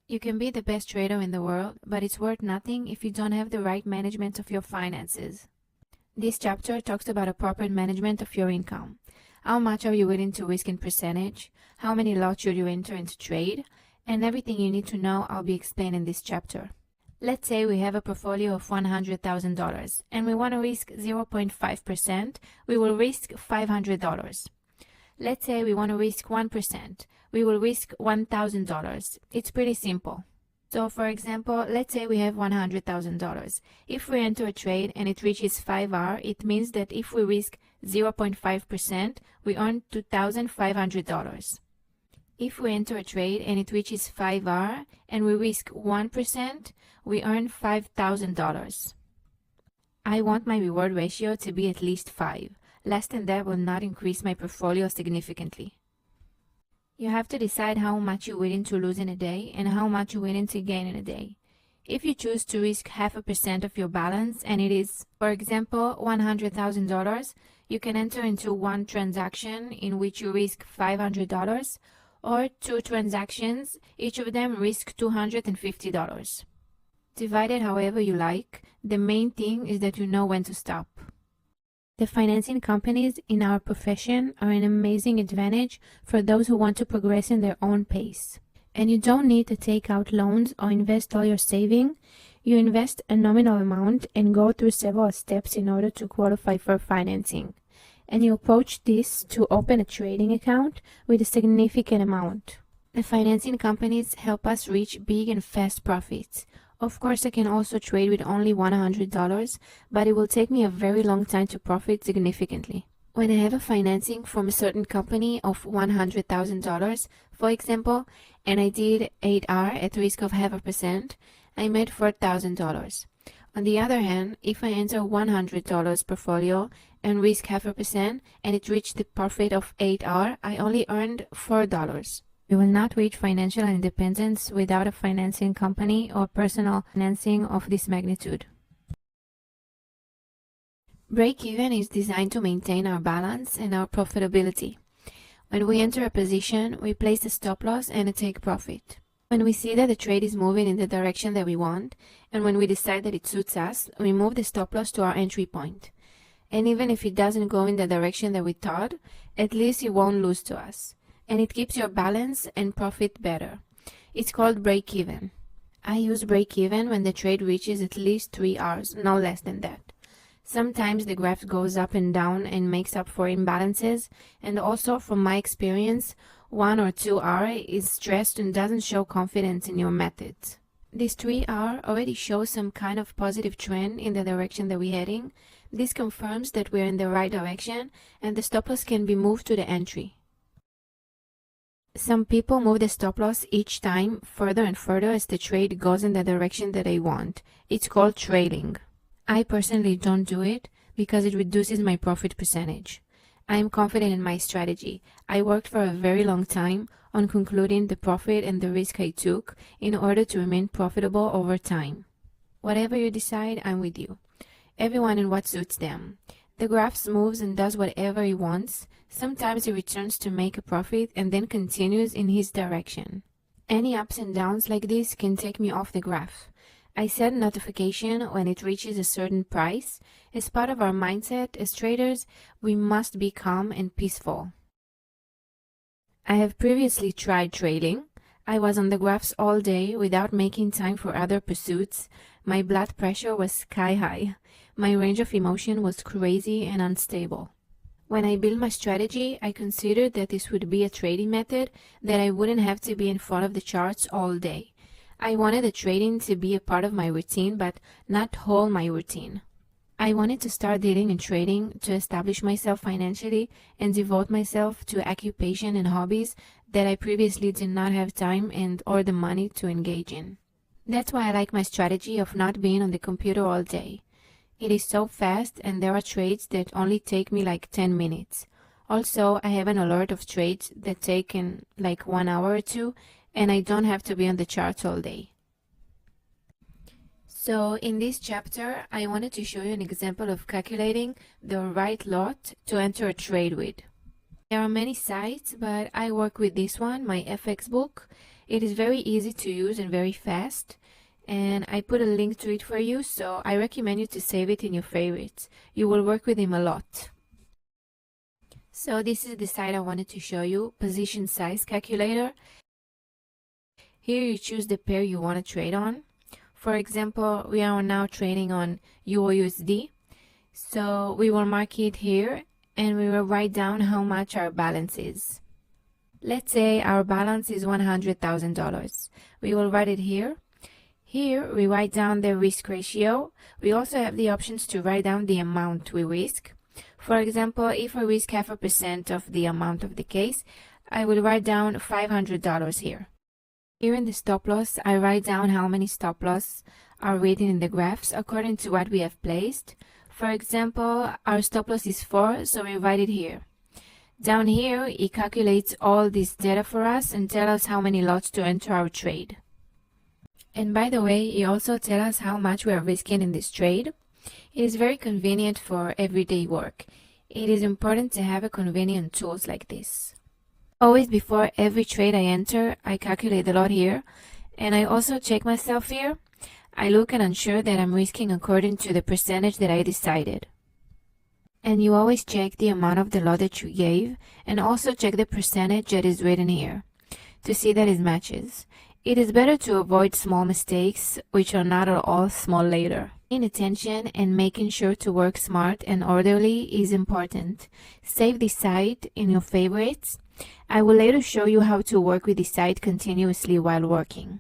You can be the best trader in the world, but it's worth nothing if you don't have the right management of your finances. This chapter talks about a proper management of your income. How much are you willing to risk in percentage? How many lots should you enter into trade? And everything you need to know I'll be explained in this chapter. Let's say we have a portfolio of $100,000 and we want to risk 0.5%. We will risk $500. Let's say we want to risk 1%. We will risk $1,000. It's pretty simple. So for example, let's say we have $100,000. If we enter a trade and it reaches 5R, it means that if we risk 0.5%, we earn $2,500. If we enter a trade and it reaches 5R and we risk 1%, we earn $5,000. I want my reward ratio to be at least 5. Less than that will not increase my portfolio significantly. You have to decide how much you're willing to lose in a day and how much you're willing to gain in a day. If you choose to risk 0.5% of your balance and it is, for example, $100,000, you can enter into one transaction in which you risk $500 or 2 transactions, each of them risk $250. Divide it however you like. The main thing is that you know when to stop. The financing companies in our profession are an amazing advantage for those who want to progress in their own pace. And you don't need to take out loans or invest all your saving. You invest a nominal amount and go through several steps in order to qualify for financing. And you approach this to open a trading account with a significant amount. The financing companies help us reach big and fast profits. Of course, I can also trade with only $100, but it will take me a very long time to profit significantly. When I have a financing from a certain company of $100,000, for example, and I did 8R at risk of 0.5%, I made $4,000. On the other hand, if I enter $100 portfolio and risk 0.5% and it reached the profit of 8R, I only earned $4. You will not reach financial independence without a financing company or personal financing of this magnitude. Break-even is designed to maintain our balance and our profitability. When we enter a position, we place a stop loss and a take profit. When we see that the trade is moving in the direction that we want, and when we decide that it suits us, we move the stop loss to our entry point. And even if it doesn't go in the direction that we thought, at least it won't lose to us. And it keeps your balance and profit better. It's called break-even. I use break-even when the trade reaches at least 3 Rs, no less than that. Sometimes the graph goes up and down and makes up for imbalances, and also from my experience, 1 or 2 R is stressed and doesn't show confidence in your methods. This 3 R already shows some kind of positive trend in the direction that we're heading. This confirms that we're in the right direction and the stop loss can be moved to the entry. Some people move the stop loss each time further and further as the trade goes in the direction that they want. It's called trailing. I personally don't do it because it reduces my profit percentage. I am confident in my strategy. I worked for a very long time on concluding the profit and the risk I took in order to remain profitable over time. Whatever you decide, I'm with you. Everyone in what suits them. The graph moves and does whatever he wants. Sometimes he returns to make a profit and then continues in his direction. Any ups and downs like this can take me off the graph. I set a notification when it reaches a certain price. As part of our mindset as traders, we must be calm and peaceful. I have previously tried trading. I was on the graphs all day without making time for other pursuits. My blood pressure was sky high. My range of emotion was crazy and unstable. When I built my strategy, I considered that this would be a trading method that I wouldn't have to be in front of the charts all day. I wanted the trading to be a part of my routine, but not whole my routine. I wanted to start dealing in trading to establish myself financially and devote myself to occupation and hobbies that I previously did not have time and or the money to engage in. That's why I like my strategy of not being on the computer all day. It is so fast and there are trades that only take me like 10 minutes. Also, I have an alert of trades that take in like 1 hour or 2 and I don't have to be on the charts all day. So in this chapter, I wanted to show you an example of calculating the right lot to enter a trade with. There are many sites, but I work with this one, my FX book, It is very easy to use and very fast, and I put a link to it for you, so I recommend you to save it in your favorites. You will work with him a lot. So this is the site I wanted to show you, Position Size Calculator. Here you choose the pair you want to trade on. For example, we are now trading on EURUSD. So we will mark it here and we will write down how much our balance is. Let's say our balance is $100,000. We will write it here. Here we write down the risk ratio. We also have the options to write down the amount we risk. For example, if I risk 0.5% of the amount of the case, I will write down $500 here. Here in the stop loss, I write down how many stop loss are written in the graphs according to what we have placed. For example, our stop loss is 4, so we write it here. Down here, it calculates all this data for us and tells us how many lots to enter our trade. And by the way, it also tells us how much we are risking in this trade. It is very convenient for everyday work. It is important to have a convenient tools like this. Always before every trade I enter, I calculate the lot here, and I also check myself here. I look and ensure that I'm risking according to the percentage that I decided. And you always check the amount of the lot that you gave, and also check the percentage that is written here to see that it matches. It is better to avoid small mistakes, which are not at all small later. Paying attention and making sure to work smart and orderly is important. Save the site in your favorites. I will later show you how to work with the site continuously while working.